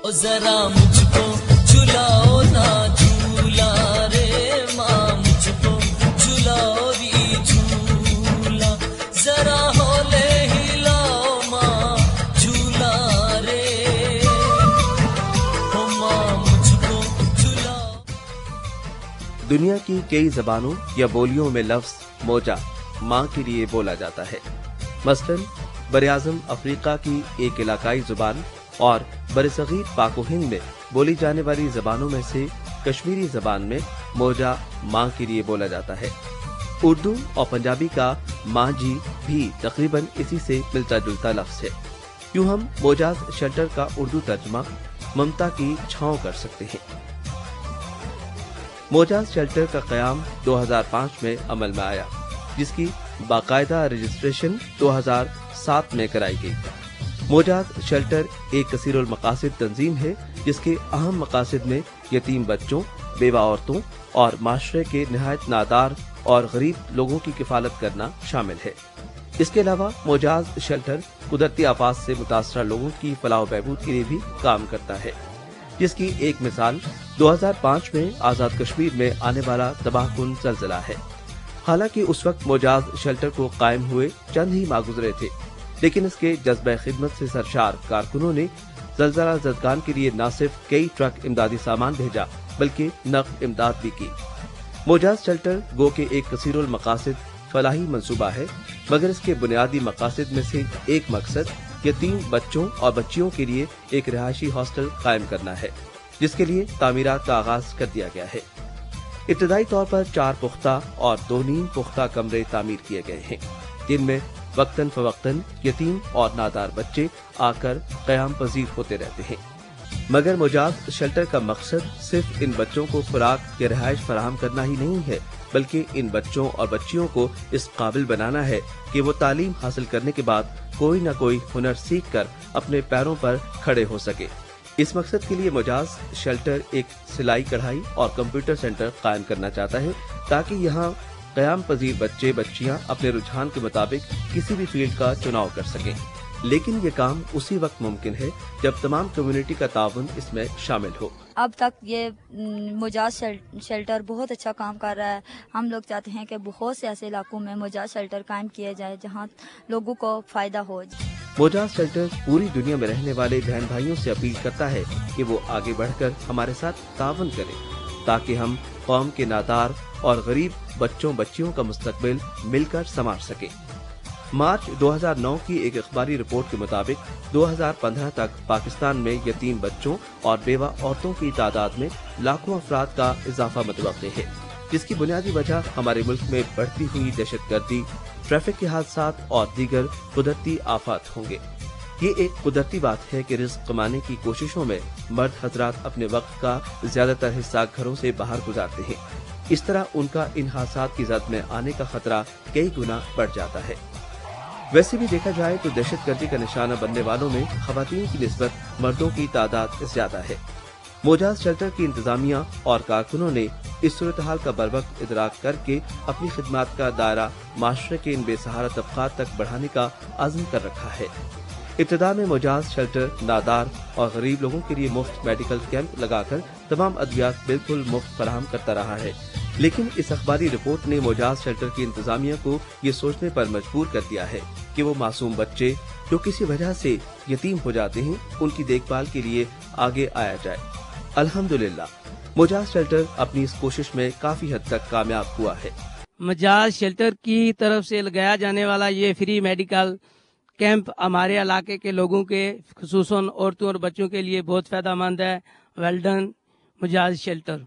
او ذرا مجھ کو جھلاؤ نا جھولا رے ماں، مجھ کو جھلاؤ ری جھولا، ذرا ہولے ہلاؤ ماں جھولا رے، او ماں مجھ کو جھلاؤ۔ دنیا کی کئی زبانوں یا بولیوں میں لفظ موجا ماں کے لیے بولا جاتا ہے۔ مثلاً براعظم افریقہ کی ایک علاقائی زبان اور برصغیر پاک و ہند میں بولی جانے والی زبانوں میں سے کشمیری زبان میں موجا ماں کے لیے بولا جاتا ہے۔ اردو اور پنجابی کا ماں جی بھی تقریباً اسی سے ملتا جلتا لفظ ہے۔ یوں ہم موجاز شیلٹر کا اردو ترجمہ ممتا کی چھاؤں کر سکتے ہیں۔ موجاز شیلٹر کا قیام 2005 میں عمل میں آیا، جس کی باقاعدہ رجسٹریشن 2007 میں کرائی گئی۔ موجاز شیلٹر ایک کثیر المقاصد تنظیم ہے جس کے اہم مقاصد میں یتیم بچوں، بیوہ عورتوں اور معاشرے کے نہایت نادار اور غریب لوگوں کی کفالت کرنا شامل ہے۔ اس کے علاوہ موجاز شیلٹر قدرتی آفات سے متاثرہ لوگوں کی فلاح و بہبود کے لیے بھی کام کرتا ہے، جس کی ایک مثال 2005 میں آزاد کشمیر میں آنے والا تباہ کن زلزلہ ہے۔ حالانکہ اس وقت موجاز شیلٹر کو قائم ہوئے چند ہی ماہ گزرے تھے، لیکن اس کے جذبہ خدمت سے سرشار کارکنوں نے زلزلہ زدگان کے لیے نہ صرف کئی ٹرک امدادی سامان بھیجا بلکہ نقد امداد بھی کی۔ موجاز شیلٹر گو کہ ایک کثیر المقاصد فلاحی منصوبہ ہے، مگر اس کے بنیادی مقاصد میں سے ایک مقصد یتیم بچوں اور بچیوں کے لیے ایک رہائشی ہاسٹل قائم کرنا ہے، جس کے لیے تعمیرات کا آغاز کر دیا گیا ہے۔ ابتدائی طور پر 4 پختہ اور 2 نیم پختہ کمرے تعمیر کیے گئے ہیں، جن میں وقتاً فوقتاً یتیم اور نادار بچے آ کر قیام پذیر ہوتے رہتے ہیں۔ مگر موجاز شیلٹر کا مقصد صرف ان بچوں کو خوراک یا رہائش فراہم کرنا ہی نہیں ہے، بلکہ ان بچوں اور بچیوں کو اس قابل بنانا ہے کہ وہ تعلیم حاصل کرنے کے بعد کوئی نہ کوئی ہنر سیکھ کر اپنے پیروں پر کھڑے ہو سکے۔ اس مقصد کے لیے موجاز شیلٹر ایک سلائی کڑھائی اور کمپیوٹر سینٹر قائم کرنا چاہتا ہے تاکہ یہاں قیام پذیر بچے بچیاں اپنے رجحان کے مطابق کسی بھی فیلڈ کا چناؤ کر سکیں، لیکن یہ کام اسی وقت ممکن ہے جب تمام کمیونٹی کا تعاون اس میں شامل ہو۔ اب تک یہ موجاز شیلٹر بہت اچھا کام کر رہا ہے۔ ہم لوگ چاہتے ہیں کہ بہت سے ایسے علاقوں میں موجاز شیلٹر قائم کیے جائے جہاں لوگوں کو فائدہ ہو۔ موجاز شیلٹر پوری دنیا میں رہنے والے بہن بھائیوں سے اپیل کرتا ہے کہ وہ آگے بڑھ کر ہمارے ساتھ تعاون کریں تاکہ ہم قوم کے نادار اور غریب بچوں بچیوں کا مستقبل مل کر سنوار سکیں۔ مارچ 2009 کی ایک اخباری رپورٹ کے مطابق 2015 تک پاکستان میں یتیم بچوں اور بیوہ عورتوں کی تعداد میں لاکھوں افراد کا اضافہ متوقع ہے، جس کی بنیادی وجہ ہمارے ملک میں بڑھتی ہوئی دہشت گردی، ٹریفک کے حادثات اور دیگر قدرتی آفات ہوں گے۔ یہ ایک قدرتی بات ہے کہ رزق کمانے کی کوششوں میں مرد حضرات اپنے وقت کا زیادہ تر حصہ گھروں سے باہر گزارتے ہیں۔ اس طرح ان کا ان حادثات کی زد میں آنے کا خطرہ کئی گنا بڑھ جاتا ہے۔ ویسے بھی دیکھا جائے تو دہشت گردی کا نشانہ بننے والوں میں خواتین کی نسبت مردوں کی تعداد زیادہ ہے۔ موجاز شیلٹر کی انتظامیہ اور کارکنوں نے اس صورتحال کا بروقت ادراک کر کے اپنی خدمات کا دائرہ معاشرے کے ان بے سہارا طبقات تک بڑھانے کا عزم کر رکھا ہے۔ ابتدا میں موجاز شیلٹر نادار اور غریب لوگوں کے لیے مفت میڈیکل کیمپ لگا کر تمام ادویات بالکل مفت فراہم کرتا رہا ہے، لیکن اس اخباری رپورٹ نے موجاز شیلٹر کی انتظامیہ کو یہ سوچنے پر مجبور کر دیا ہے کہ وہ معصوم بچے جو کسی وجہ سے یتیم ہو جاتے ہیں ان کی دیکھ بھال کے لیے آگے آیا جائے۔ الحمدللہ موجاز شیلٹر اپنی اس کوشش میں کافی حد تک کامیاب ہوا ہے۔ موجاز شیلٹر کی طرف سے لگایا جانے والا یہ فری میڈیکل کیمپ ہمارے علاقے کے لوگوں کے خصوصاً عورتوں اور بچوں کے لیے بہت فائدہ مند ہے۔ ویل ڈن موجاز شیلٹر۔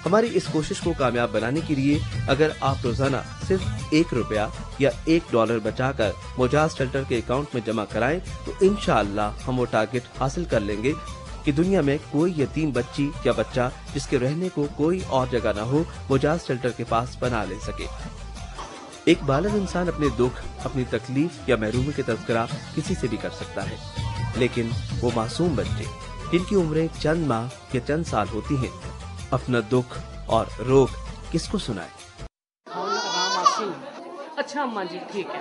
ہماری اس کوشش کو کامیاب بنانے کے لیے اگر آپ روزانہ صرف $1 یا $1 بچا کر موجاز شیلٹر کے اکاؤنٹ میں جمع کرائیں تو انشاءاللہ ہم وہ ٹارگٹ حاصل کر لیں گے کہ دنیا میں کوئی یتیم بچی یا بچہ جس کے رہنے کو کوئی اور جگہ نہ ہو موجاز شیلٹر کے پاس پناہ لے سکے۔ ایک بالغ انسان اپنے دکھ، اپنی تکلیف یا محرومی کے تذکرہ کسی سے بھی کر سکتا ہے، لیکن وہ معصوم بچے جن کی عمریں چند ماہ یا چند سال ہوتی ہیں اپنا دکھ اور روگ کس کو سنائے؟ اچھا اماں جی ٹھیک ہے۔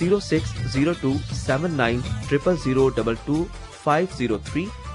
06027900222503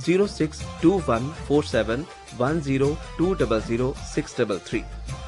06214710200633।